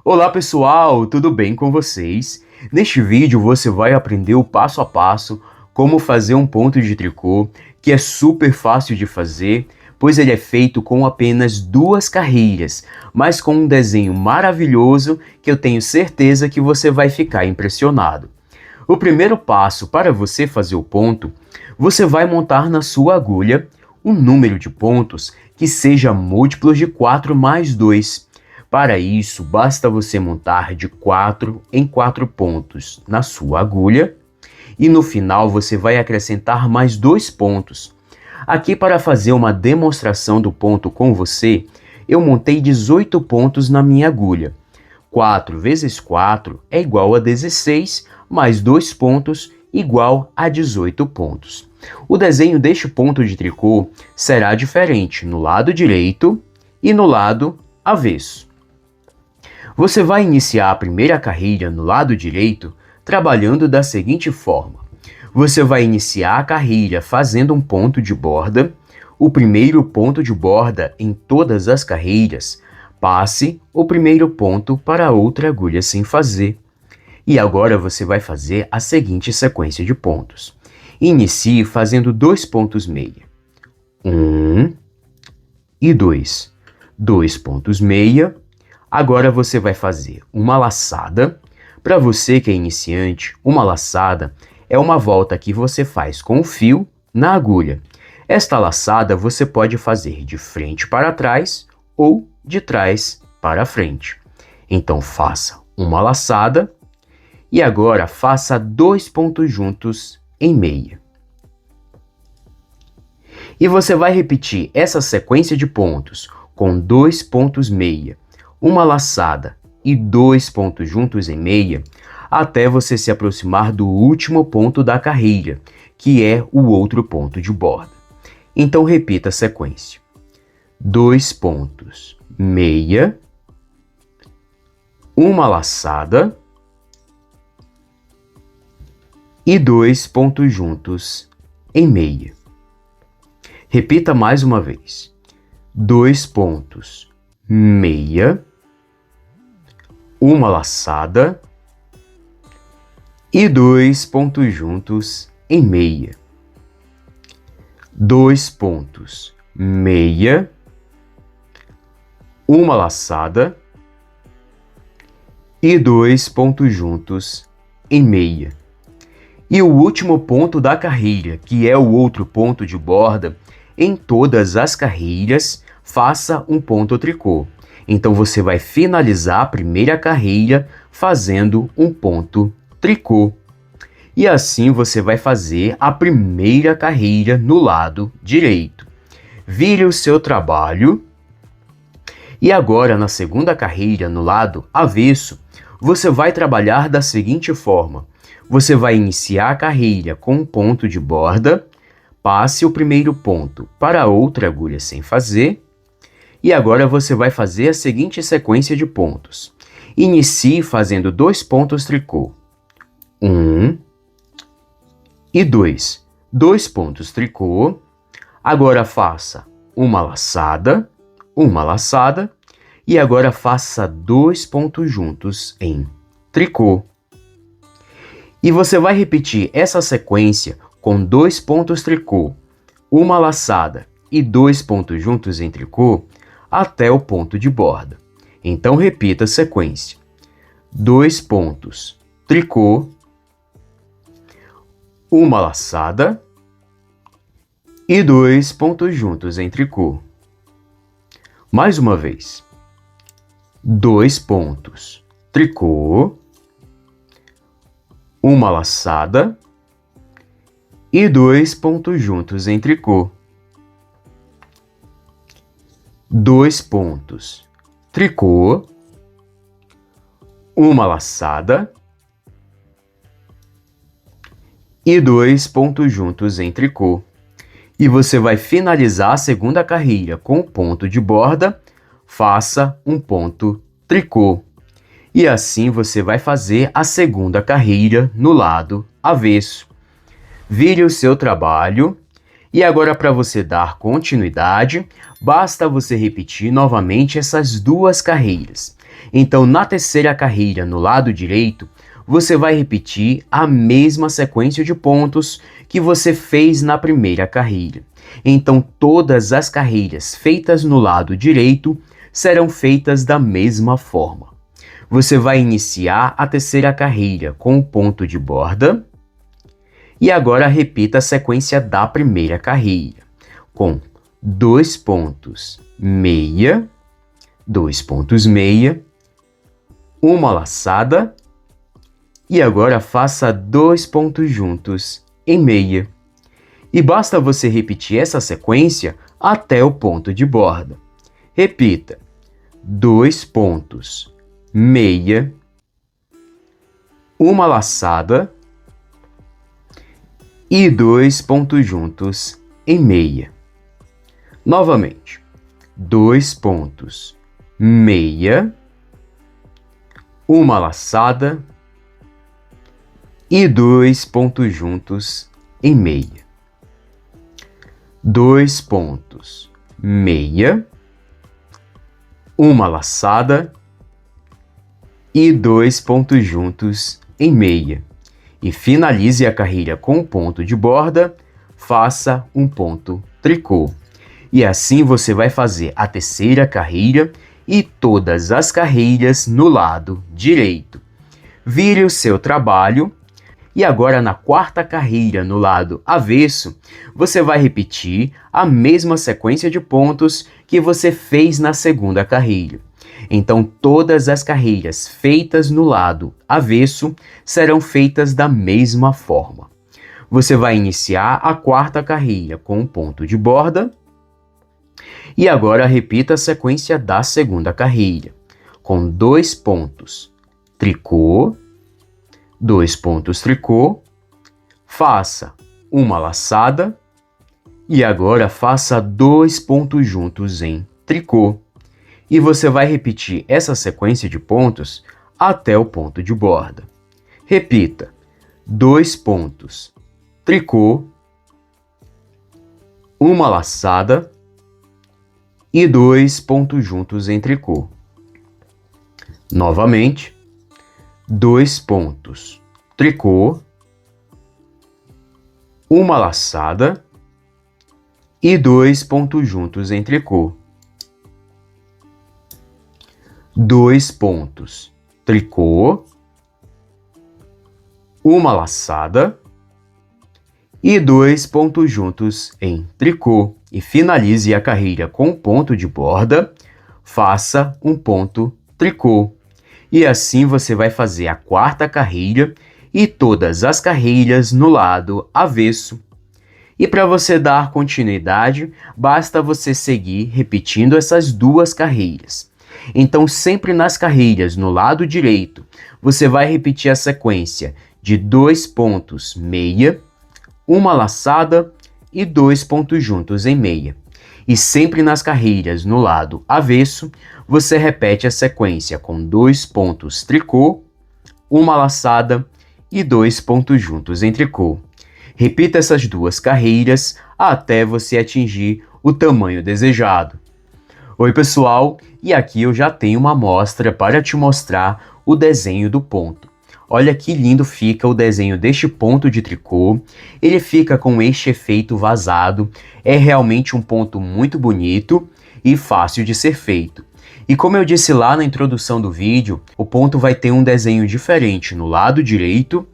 Olá pessoal, tudo bem com vocês? Neste vídeo você vai aprender o passo a passo como fazer um ponto de tricô, que é super fácil de fazer, pois ele é feito com apenas 2 carreiras, mas com um desenho maravilhoso que eu tenho certeza que você vai ficar impressionado. O primeiro passo para você fazer o ponto, você vai montar na sua agulha um número de pontos que seja múltiplos de 4 mais 2. Para isso, basta você montar de 4 em 4 pontos na sua agulha e no final você vai acrescentar mais 2 pontos. Aqui, para fazer uma demonstração do ponto com você, eu montei 18 pontos na minha agulha. 4 vezes 4 é igual a 16, mais 2 pontos igual a 18 pontos. O desenho deste ponto de tricô será diferente no lado direito e no lado avesso. Você vai iniciar a primeira carreira no lado direito trabalhando da seguinte forma. Você vai iniciar a carreira fazendo um ponto de borda. O primeiro ponto de borda em todas as carreiras, passe o primeiro ponto para outra agulha sem fazer. E agora você vai fazer a seguinte sequência de pontos. Inicie fazendo 2 pontos meia. 1 e 2. 2 pontos meia. Agora você vai fazer uma laçada. Para você que é iniciante, uma laçada é uma volta que você faz com o fio na agulha. Esta laçada você pode fazer de frente para trás ou de trás para frente. Então faça uma laçada e agora faça 2 pontos juntos em meia. E você vai repetir essa sequência de pontos com 2 pontos meia, uma laçada e 2 pontos juntos em meia, até você se aproximar do último ponto da carreira, que é o outro ponto de borda. Então repita a sequência. 2 pontos meia, uma laçada e 2 pontos juntos em meia. Repita mais uma vez. 2 pontos meia, uma laçada e 2 pontos juntos em meia. 2 pontos meia, uma laçada e 2 pontos juntos em meia. E o último ponto da carreira, que é o outro ponto de borda, em todas as carreiras, faça um ponto tricô. Então você vai finalizar a primeira carreira fazendo um ponto tricô. E assim você vai fazer a primeira carreira no lado direito. Vire o seu trabalho. E agora, na segunda carreira no lado avesso, você vai trabalhar da seguinte forma. Você vai iniciar a carreira com um ponto de borda, passe o primeiro ponto para outra agulha sem fazer, e agora você vai fazer a seguinte sequência de pontos. Inicie fazendo 2 pontos tricô. 1 e 2. 2 pontos tricô. Agora faça uma laçada, e agora faça 2 pontos juntos em tricô. E você vai repetir essa sequência com 2 pontos tricô, uma laçada e 2 pontos juntos em tricô até o ponto de borda. Então repita a sequência. 2 pontos tricô, uma laçada e 2 pontos juntos em tricô. Mais uma vez. 2 pontos tricô, uma laçada e 2 pontos juntos em tricô. 2 pontos tricô, uma laçada e 2 pontos juntos em tricô. E você vai finalizar a segunda carreira com o ponto de borda, faça um ponto tricô. E assim você vai fazer a segunda carreira no lado avesso. Vire o seu trabalho. E agora, para você dar continuidade, basta você repetir novamente essas 2 carreiras. Então, na terceira carreira, no lado direito, você vai repetir a mesma sequência de pontos que você fez na primeira carreira. Então, todas as carreiras feitas no lado direito serão feitas da mesma forma. Você vai iniciar a terceira carreira com o ponto de borda e agora repita a sequência da primeira carreira, com 2 pontos meia, 2 pontos meia, uma laçada e agora faça 2 pontos juntos em meia. E basta você repetir essa sequência até o ponto de borda. Repita: 2 pontos meia, uma laçada e 2 pontos juntos em meia. Novamente, 2 pontos meia, uma laçada e 2 pontos juntos em meia. 2 pontos meia, uma laçada e 2 pontos juntos em meia. E finalize a carreira com um ponto de borda, faça um ponto tricô. E assim você vai fazer a terceira carreira e todas as carreiras no lado direito. Vire o seu trabalho e agora na quarta carreira no lado avesso, você vai repetir a mesma sequência de pontos que você fez na segunda carreira. Então, todas as carreiras feitas no lado avesso serão feitas da mesma forma. Você vai iniciar a quarta carreira com um ponto de borda e agora repita a sequência da segunda carreira, com 2 pontos tricô, 2 pontos tricô, faça uma laçada e agora faça 2 pontos juntos em tricô. E você vai repetir essa sequência de pontos até o ponto de borda. Repita: 2 pontos tricô, uma laçada e 2 pontos juntos em tricô. Novamente, 2 pontos tricô, uma laçada e 2 pontos juntos em tricô. 2 pontos tricô, uma laçada e 2 pontos juntos em tricô. E finalize a carreira com um ponto de borda, faça um ponto tricô. E assim você vai fazer a quarta carreira e todas as carreiras no lado avesso. E para você dar continuidade, basta você seguir repetindo essas duas carreiras. Então, sempre nas carreiras no lado direito, você vai repetir a sequência de 2 pontos meia, uma laçada e 2 pontos juntos em meia. E sempre nas carreiras no lado avesso, você repete a sequência com 2 pontos tricô, uma laçada e 2 pontos juntos em tricô. Repita essas duas carreiras até você atingir o tamanho desejado. Oi pessoal, e aqui eu já tenho uma amostra para te mostrar o desenho do ponto. Olha que lindo fica o desenho deste ponto de tricô, ele fica com este efeito vazado, é realmente um ponto muito bonito e fácil de ser feito. E como eu disse lá na introdução do vídeo, o ponto vai ter um desenho diferente no lado direito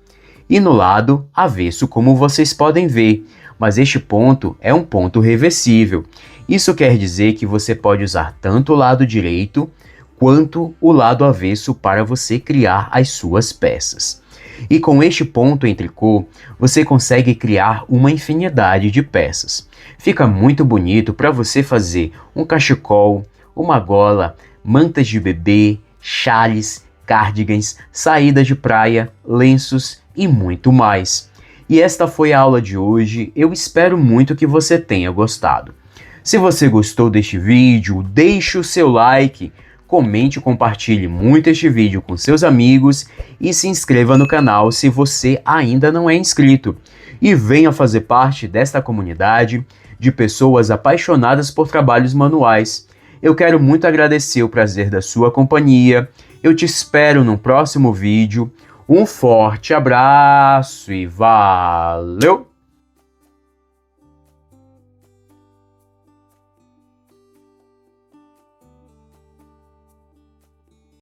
e no lado avesso, como vocês podem ver. Mas este ponto é um ponto reversível. Isso quer dizer que você pode usar tanto o lado direito quanto o lado avesso para você criar as suas peças. E com este ponto em tricô, você consegue criar uma infinidade de peças. Fica muito bonito para você fazer um cachecol, uma gola, mantas de bebê, xales, cardigans, saídas de praia, lenços e muito mais. E esta foi a aula de hoje, eu espero muito que você tenha gostado. Se você gostou deste vídeo, deixe o seu like, comente e compartilhe muito este vídeo com seus amigos e se inscreva no canal se você ainda não é inscrito. E venha fazer parte desta comunidade de pessoas apaixonadas por trabalhos manuais. Eu quero muito agradecer o prazer da sua companhia. Eu te espero no próximo vídeo. Um forte abraço e valeu!